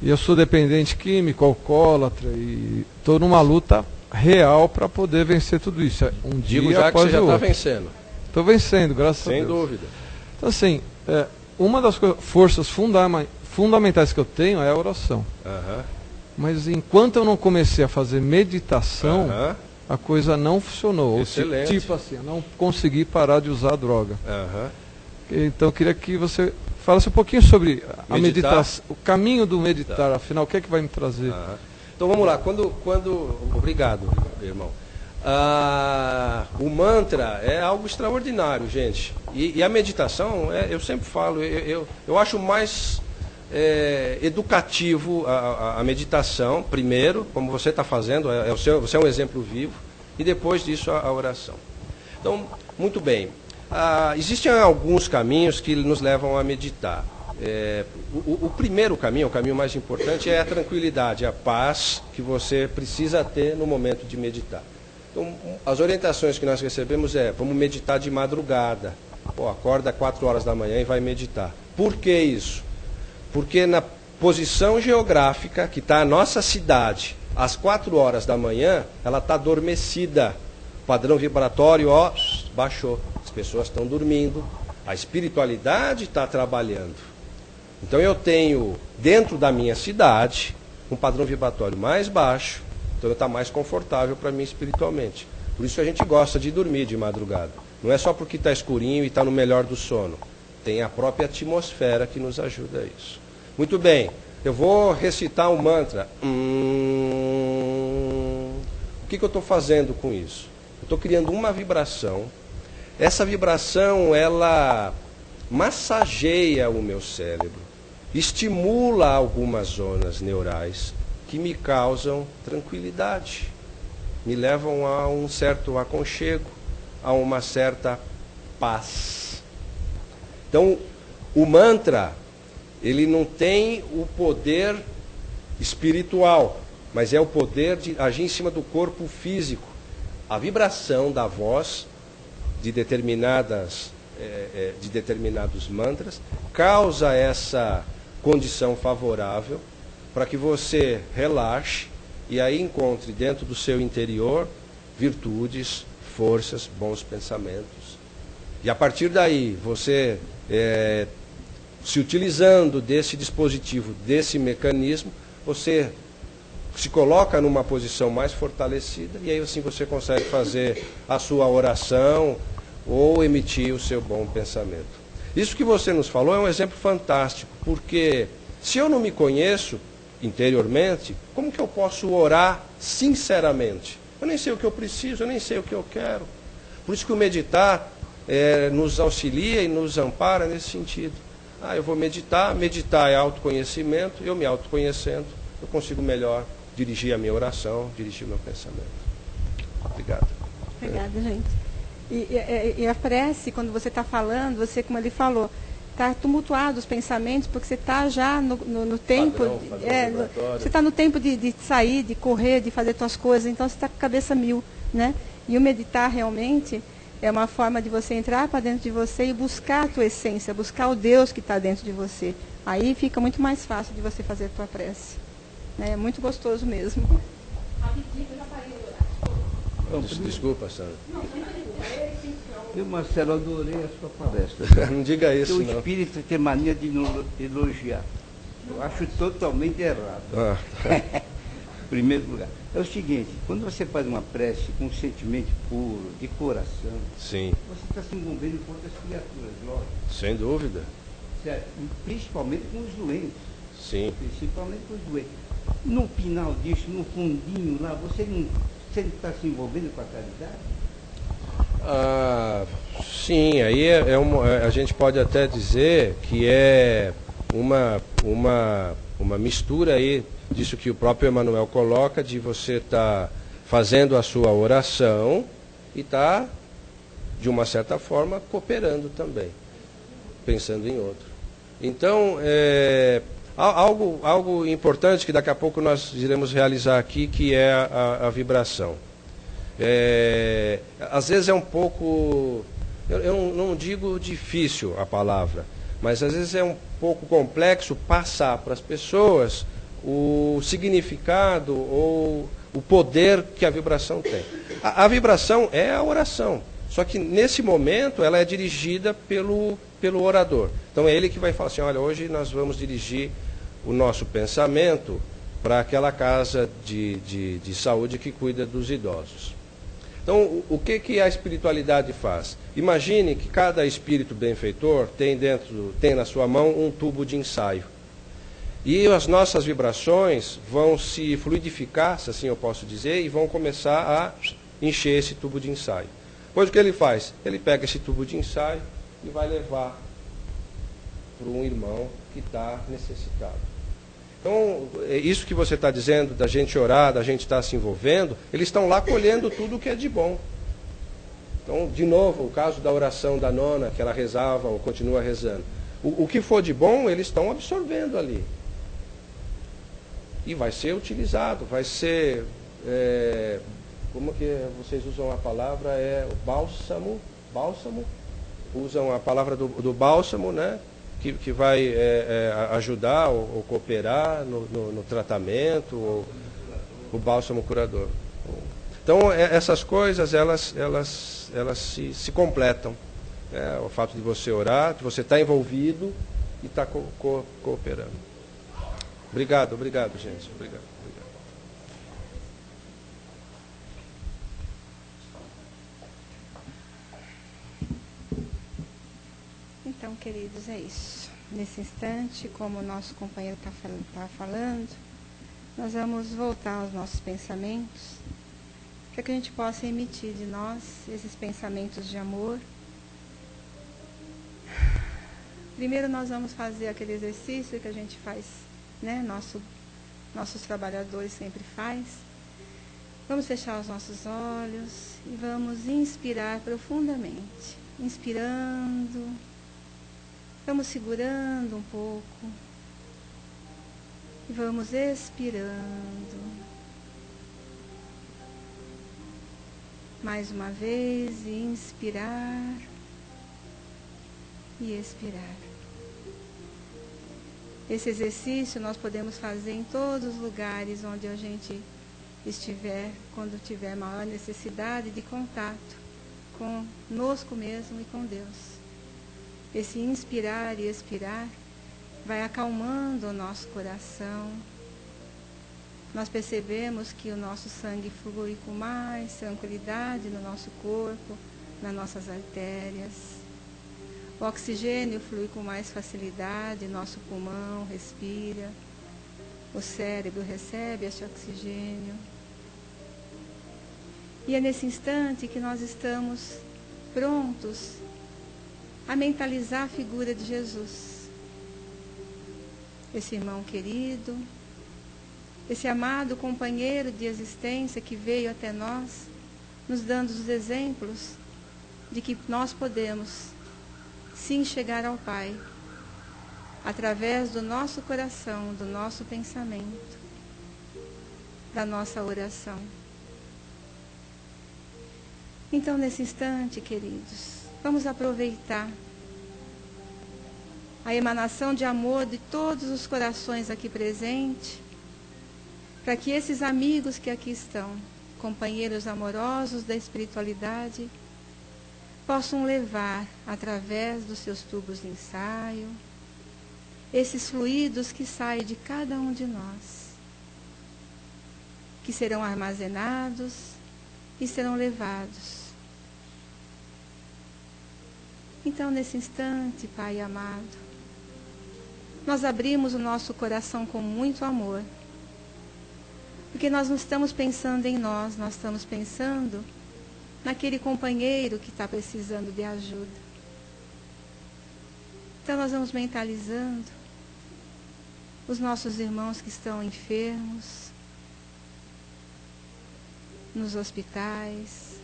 Speaker 7: e eu sou dependente químico, alcoólatra, e estou numa luta real para poder vencer tudo isso. Um dia
Speaker 2: já que
Speaker 7: após
Speaker 2: você já
Speaker 7: o
Speaker 2: está
Speaker 7: outro.
Speaker 2: vencendo.
Speaker 7: Estou vencendo, graças a Deus.
Speaker 2: Sem dúvida.
Speaker 7: Então, assim, uma das forças fundamentais que eu tenho é a oração. Mas enquanto eu não comecei a fazer meditação, a coisa não funcionou.
Speaker 2: Excelente.
Speaker 7: Tipo assim, eu não consegui parar de usar a droga. Então eu queria que você falasse um pouquinho sobre a meditação, o caminho do meditar, afinal, o que é que vai me trazer?
Speaker 2: Então vamos lá, obrigado, irmão. O mantra é algo extraordinário, gente. E a meditação, eu sempre falo, eu acho mais educativo a meditação, primeiro, como você está fazendo, você é um exemplo vivo, e depois disso a oração. Então, muito bem. Existem alguns caminhos que nos levam a meditar. O primeiro caminho, o caminho mais importante, é a tranquilidade, a paz que você precisa ter no momento de meditar. Então, as orientações que nós recebemos vamos meditar de madrugada. Acorda às 4 horas da manhã e vai meditar. Por que isso? Porque na posição geográfica que está a nossa cidade, às 4 horas da manhã, ela está adormecida. O padrão vibratório, baixou. As pessoas estão dormindo. A espiritualidade está trabalhando. Então eu tenho, dentro da minha cidade, um padrão vibratório mais baixo. Então está mais confortável para mim espiritualmente. Por isso a gente gosta de dormir de madrugada. Não é só porque está escurinho e está no melhor do sono. Tem a própria atmosfera que nos ajuda a isso. Muito bem, eu vou recitar um mantra. O que eu estou fazendo com isso? Eu estou criando uma vibração. Essa vibração, ela massageia o meu cérebro, estimula algumas zonas neurais que me causam tranquilidade, me levam a um certo aconchego, a uma certa paz. Então, o mantra, ele não tem o poder espiritual, mas é o poder de agir em cima do corpo físico. A vibração da voz de determinados mantras causa essa condição favorável para que você relaxe e aí encontre dentro do seu interior virtudes, forças, bons pensamentos. E a partir daí, você se utilizando desse dispositivo, desse mecanismo, você se coloca numa posição mais fortalecida e aí assim você consegue fazer a sua oração ou emitir o seu bom pensamento. Isso que você nos falou é um exemplo fantástico, porque se eu não me conheço interiormente, como que eu posso orar sinceramente? Eu nem sei o que eu preciso, eu nem sei o que eu quero. Por isso que o meditar nos auxilia e nos ampara nesse sentido. Eu vou meditar é autoconhecimento, eu me autoconhecendo, eu consigo melhor dirigir a minha oração, dirigir o meu pensamento. Obrigado.
Speaker 1: Obrigada, gente. E a prece, quando você está falando, você, como ele falou, está tumultuado os pensamentos, porque você está já no tempo, você está no tempo de sair, de correr, de fazer suas coisas, então você está com a cabeça mil, né? E o meditar realmente é uma forma de você entrar para dentro de você e buscar a tua essência, buscar o Deus que está dentro de você. Aí fica muito mais fácil de você fazer a tua prece. É muito gostoso mesmo.
Speaker 2: Desculpa, Sandra.
Speaker 8: Eu, Marcelo, adorei a sua palestra.
Speaker 2: Não diga isso,
Speaker 8: não. O espírito tem mania de elogiar. Eu acho totalmente errado. Em primeiro lugar. É o seguinte, quando você faz uma prece com um sentimento puro, de coração,
Speaker 2: sim,
Speaker 8: você está se envolvendo com outras criaturas, lógico.
Speaker 2: Sem dúvida.
Speaker 8: Certo? E principalmente com os doentes.
Speaker 2: Sim.
Speaker 8: Principalmente com os doentes. No final disso, no fundinho lá, você não está se envolvendo com a caridade?
Speaker 2: Sim, aí a gente pode até dizer que é uma mistura aí disso que o próprio Emmanuel coloca, de você estar fazendo a sua oração e estar, de uma certa forma, cooperando também, pensando em outro. Então, algo importante que daqui a pouco nós iremos realizar aqui, que é a vibração. Às vezes é um pouco, eu não digo difícil a palavra, mas às vezes é um pouco complexo passar para as pessoas o significado ou o poder que a vibração tem. A vibração é a oração, só que nesse momento ela é dirigida pelo pelo orador. Então é ele que vai falar assim, olha, hoje nós vamos dirigir o nosso pensamento para aquela casa de saúde que cuida dos idosos. Então, o que a espiritualidade faz? Imagine que cada espírito benfeitor tem na sua mão um tubo de ensaio. E as nossas vibrações vão se fluidificar, se assim eu posso dizer, e vão começar a encher esse tubo de ensaio. Pois o que ele faz? Ele pega esse tubo de ensaio e vai levar para um irmão que está necessitado. Então, isso que você está dizendo, da gente orar, da gente estar se envolvendo, eles estão lá colhendo tudo o que é de bom. Então, de novo, o caso da oração da nona, que ela rezava ou continua rezando. O que for de bom, eles estão absorvendo ali. E vai ser utilizado, vai ser, como que vocês usam a palavra? O bálsamo, usam a palavra do bálsamo, né? Que vai ajudar ou cooperar no tratamento, ou o bálsamo curador. Então, essas coisas, elas se completam. O fato de você orar, de você estar envolvido e estar cooperando. Obrigado, gente. Obrigado.
Speaker 1: Então, queridos, é isso. Nesse instante, como o nosso companheiro está falando, nós vamos voltar aos nossos pensamentos, para que a gente possa emitir de nós esses pensamentos de amor. Primeiro nós vamos fazer aquele exercício que a gente faz, né? Nossos trabalhadores sempre faz. Vamos fechar os nossos olhos e vamos inspirar profundamente. Inspirando. Vamos segurando um pouco e vamos expirando. Mais uma vez, inspirar e expirar. Esse exercício nós podemos fazer em todos os lugares onde a gente estiver, quando tiver maior necessidade de contato conosco mesmo e com Deus. Esse inspirar e expirar vai acalmando o nosso coração. Nós percebemos que o nosso sangue flui com mais tranquilidade no nosso corpo, nas nossas artérias. O oxigênio flui com mais facilidade, nosso pulmão respira, o cérebro recebe esse oxigênio. E é nesse instante que nós estamos prontos a mentalizar a figura de Jesus. Esse irmão querido, esse amado companheiro de existência que veio até nós, nos dando os exemplos de que nós podemos sim chegar ao Pai, através do nosso coração, do nosso pensamento, da nossa oração. Então, nesse instante, queridos, vamos aproveitar a emanação de amor de todos os corações aqui presentes, para que esses amigos que aqui estão, companheiros amorosos da espiritualidade, possam levar, através dos seus tubos de ensaio, esses fluidos que saem de cada um de nós, que serão armazenados e serão levados. Então, nesse instante, Pai amado, nós abrimos o nosso coração com muito amor, porque nós não estamos pensando em nós estamos pensando naquele companheiro que está precisando de ajuda. Então, nós vamos mentalizando os nossos irmãos que estão enfermos, nos hospitais,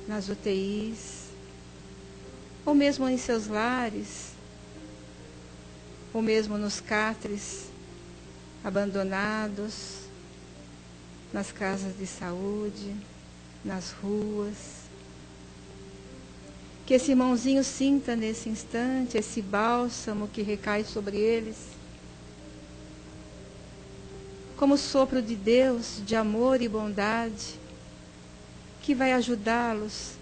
Speaker 1: nas UTIs, ou mesmo em seus lares, ou mesmo nos cátares abandonados, nas casas de saúde, nas ruas. Que esse irmãozinho sinta nesse instante esse bálsamo que recai sobre eles, como sopro de Deus, de amor e bondade, que vai ajudá-los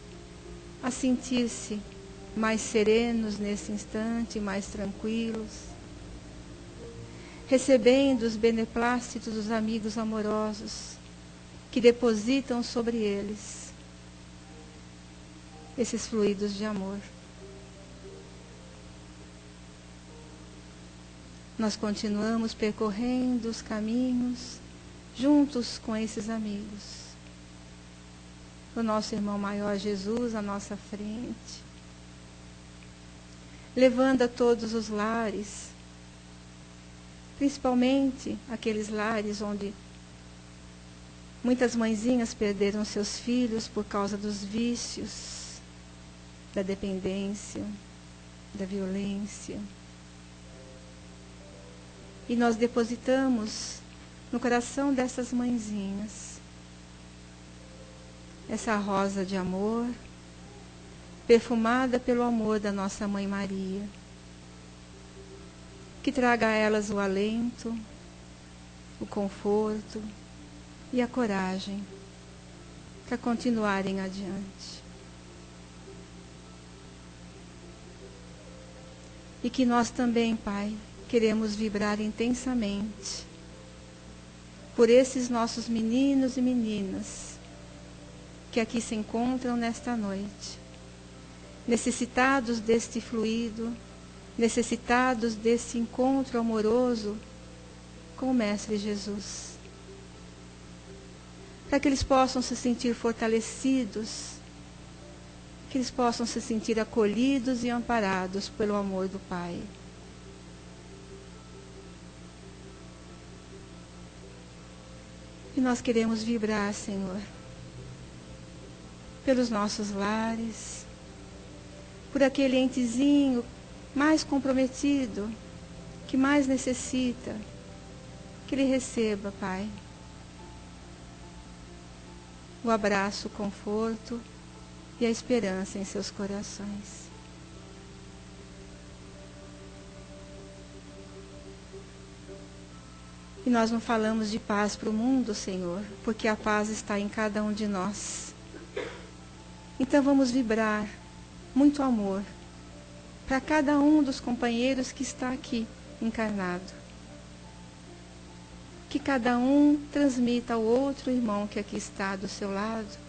Speaker 1: a sentir-se mais serenos nesse instante, mais tranquilos, recebendo os beneplácitos dos amigos amorosos que depositam sobre eles esses fluidos de amor. Nós continuamos percorrendo os caminhos juntos com esses amigos. O nosso irmão maior Jesus à nossa frente, levando a todos os lares, principalmente aqueles lares onde muitas mãezinhas perderam seus filhos por causa dos vícios, da dependência, da violência. E nós depositamos no coração dessas mãezinhas essa rosa de amor, perfumada pelo amor da nossa Mãe Maria, que traga a elas o alento, o conforto e a coragem para continuarem adiante. E que nós também, Pai, queremos vibrar intensamente por esses nossos meninos e meninas que aqui se encontram nesta noite, necessitados deste fluido, necessitados desse encontro amoroso com o Mestre Jesus, para que eles possam se sentir fortalecidos, que eles possam se sentir acolhidos e amparados pelo amor do Pai. E nós queremos vibrar, Senhor, pelos nossos lares, por aquele entezinho mais comprometido, que mais necessita, que ele receba, Pai, o abraço, o conforto e a esperança em seus corações. E nós não falamos de paz para o mundo, Senhor, porque a paz está em cada um de nós. Então vamos vibrar muito amor para cada um dos companheiros que está aqui encarnado. Que cada um transmita ao outro irmão que aqui está do seu lado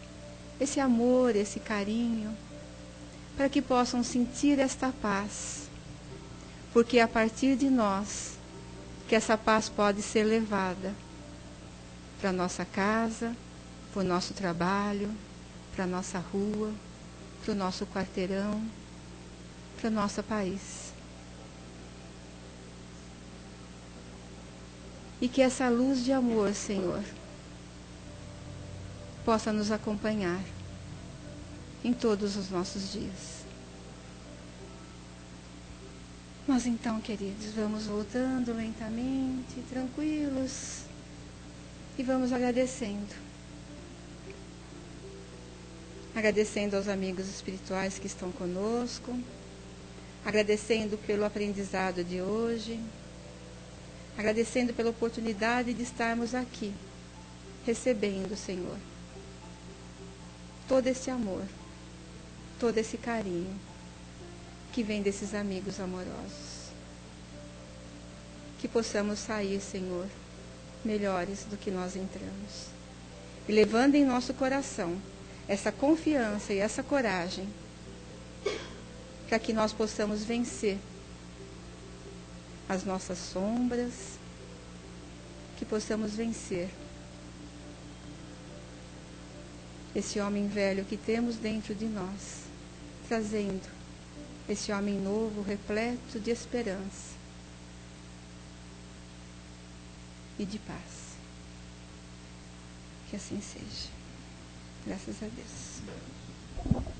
Speaker 1: esse amor, esse carinho, para que possam sentir esta paz. Porque a partir de nós, que essa paz pode ser levada para a nossa casa, para o nosso trabalho, para a nossa rua, para o nosso quarteirão, para o nosso país. E que essa luz de amor, Senhor, possa nos acompanhar em todos os nossos dias. Nós então, queridos, vamos voltando lentamente, tranquilos, e vamos agradecendo. Agradecendo aos amigos espirituais que estão conosco, agradecendo pelo aprendizado de hoje, agradecendo pela oportunidade de estarmos aqui, recebendo, Senhor, todo esse amor, todo esse carinho que vem desses amigos amorosos. Que possamos sair, Senhor, melhores do que nós entramos. E levando em nosso coração essa confiança e essa coragem, para que nós possamos vencer as nossas sombras, que possamos vencer esse homem velho que temos dentro de nós, trazendo esse homem novo, repleto de esperança e de paz. Que assim seja. Graças a Deus.